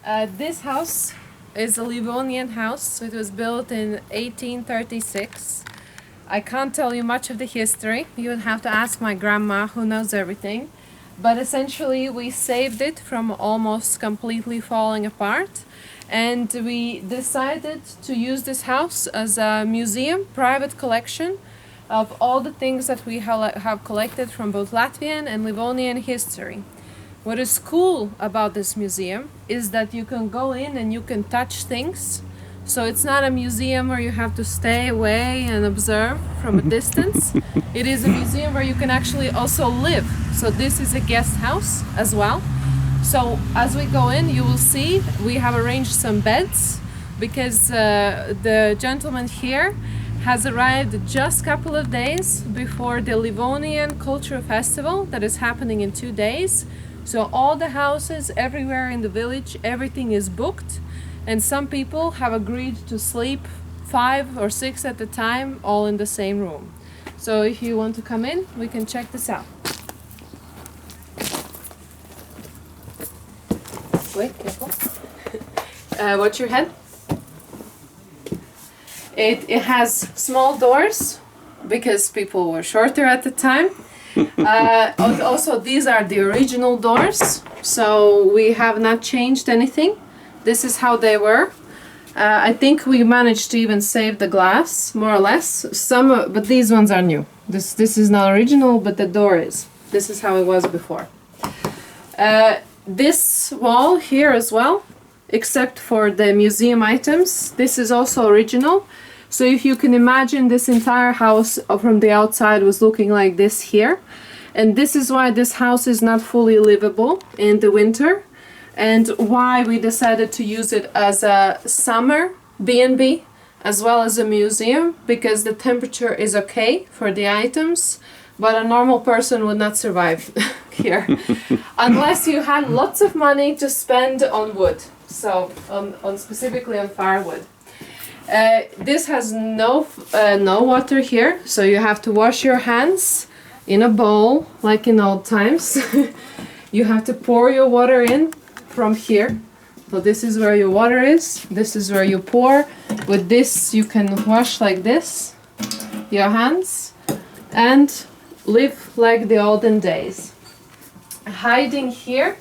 This house is a Livonian house. It was built in 1836. I can't tell you much of the history. You would have to ask my grandma, who knows everything. But essentially, we saved it from almost completely falling apart. And we decided to use this house as a museum, private collection of all the things that we have collected from both Latvian and Livonian history. What is cool about this museum is that you can go in and you can touch things. So it's not a museum where you have to stay away and observe from a distance. It is a museum where you can actually also live. So this is a guest house as well. So as we go in, you will see we have arranged some beds because the gentleman here has arrived just a couple of days before the Livonian Cultural Festival that is happening in 2 days. So all the houses everywhere in the village, everything is booked. And some people have agreed to sleep 5 or 6 at a time, all in the same room. So if you want to come in, we can check this out. Wait, careful. Watch your head. It has small doors because people were shorter at the time. Also, these are the original doors, so we have not changed anything. This is how they were. I think we managed to even save the glass, more or less. But these ones are new. This is not original, but the door is. This is how it was before. This wall here as well, except for the museum items, this is also original. So if you can imagine, this entire house from the outside was looking like this here. And this is why this house is not fully livable in the winter, and why we decided to use it as a summer B&B as well as a museum, because the temperature is okay for the items, but a normal person would not survive here unless you had lots of money to spend on wood, so on specifically on firewood. This has no water here, so you have to wash your hands in a bowl like in old times. You have to pour your water in from here. So this is where your water is, this is where you pour. With this you can wash like this your hands and live like the olden days. Hiding here,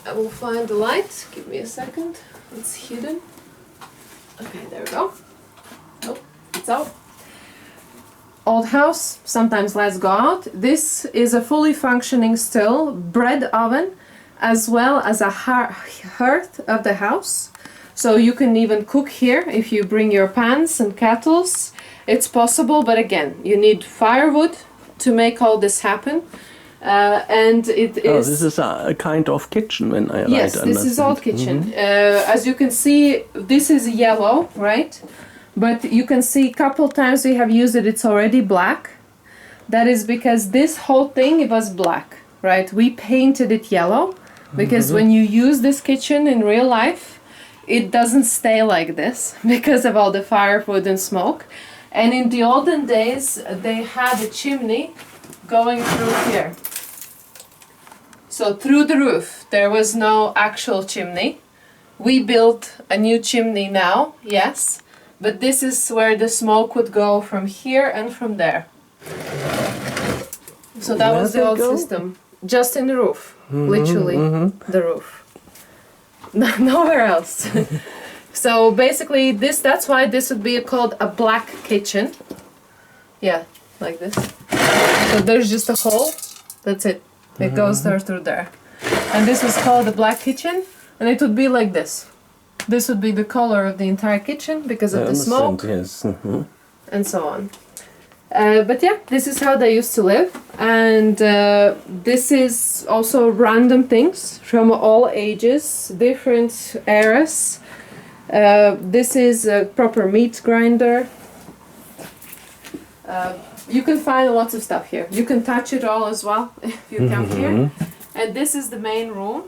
I will find the light, give me a second, it's hidden. Okay, there we go. Oh, it's out. Old house, sometimes lights go out. This is a fully functioning still bread oven, as well as a hearth of the house. So you can even cook here if you bring your pans and kettles. It's possible, but again, you need firewood to make all this happen. And it is... Oh, this is a kind of kitchen when I Yes, this is old kitchen. As you can see, this is yellow, right? But you can see a couple times we have used it, it's already black. That is because this whole thing, it was black, right? We painted it yellow because when you use this kitchen in real life, it doesn't stay like this because of all the firewood and smoke. And in the olden days, they had a chimney going through here. So through the roof, there was no actual chimney. We built a new chimney now, yes, but this is where the smoke would go from here and from there. So that was the old system. Just in the roof, literally the roof. Nowhere else. So basically that's why this would be called a black kitchen. Yeah, like this. So there's just a hole, that's it. It goes there through there. And this was called the black kitchen, and it would be like this. This would be the color of the entire kitchen because of the smoke, yes. and so on. But yeah, this is how they used to live. And this is also random things from all ages, different eras. This is a proper meat grinder. You can find lots of stuff here. You can touch it all as well if you come here. And this is the main room.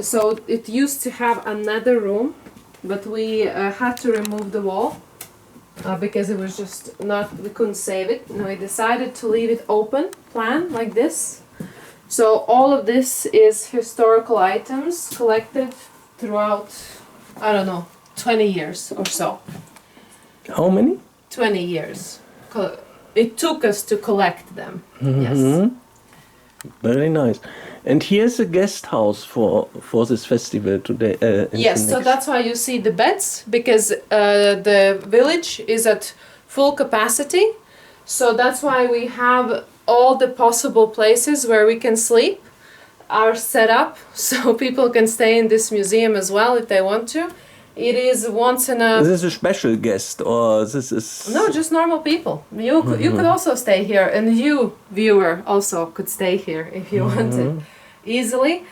So it used to have another room, but we had to remove the wall because it was just not, we couldn't save it. And we decided to leave it open plan like this. So all of this is historical items collected throughout, I don't know, 20 years or so. How many? 20 years. It took us to collect them. Yes. Very nice. And here's a guest house for this festival today. Yes, so that's why you see the beds, because the village is at full capacity. So that's why we have all the possible places where we can sleep are set up so people can stay in this museum as well if they want to. It is once in a... Is this a special guest or this is... No, just normal people. You could also stay here, and you, viewer, also could stay here if you wanted easily.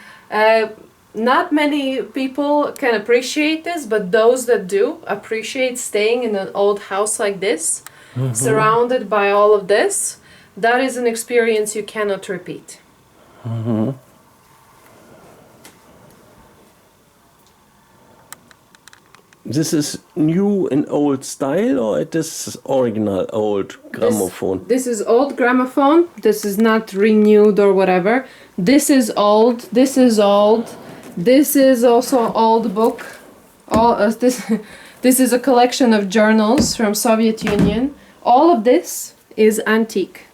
Not many people can appreciate this, but those that do appreciate staying in an old house like this, surrounded by all of this. That is an experience you cannot repeat. This is new in old style, or it is original old gramophone? This is old gramophone. This is not renewed or whatever. This is old. This is old. This is also old book. This is a collection of journals from Soviet Union. All of this is antique.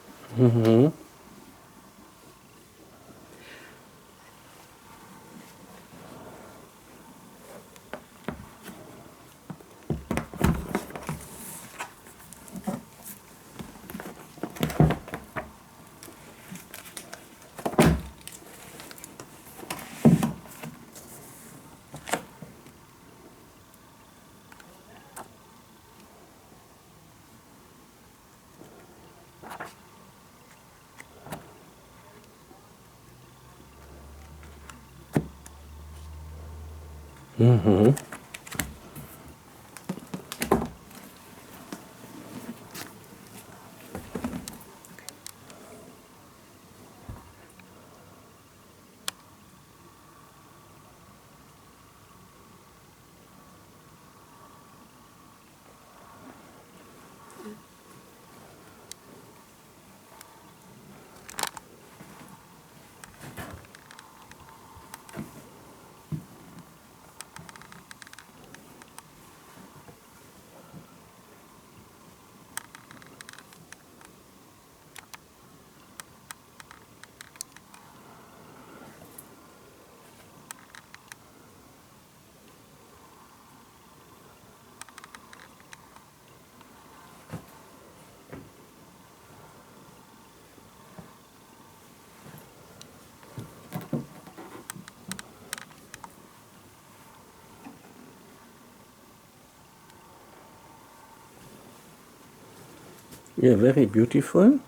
Yeah, very beautiful.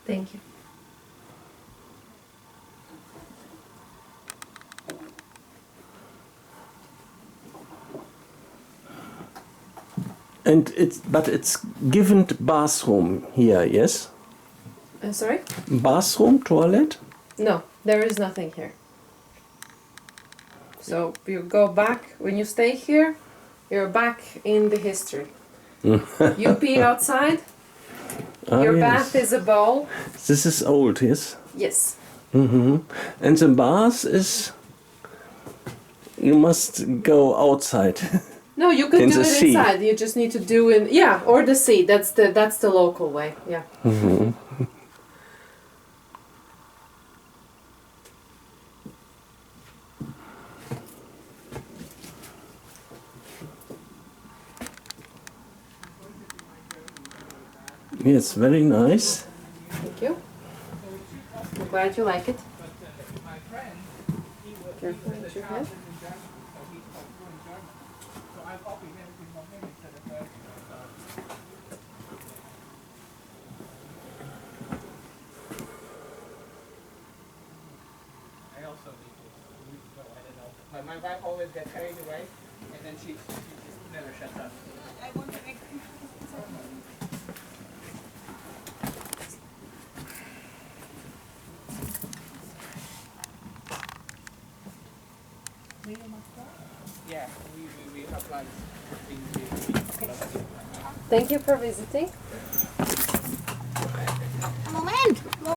Thank you. And it's given bathroom here, yes? Sorry? Bathroom, toilet? No, there is nothing here. So you go back, when you stay here, you're back in the history. You pee outside, your bath is a bowl. This is old, yes? Yes. And the bath is... You must go outside. No, you could In do the it sea. inside. You just need to do it, yeah, or the sea. That's the local way. Yeah. Yes, very nice. Thank you. I'm glad you like it. Careful with your head. My wife always gets carried away, and then she just never shuts up. I want to make... Yeah, we have lunch. Thank you for visiting.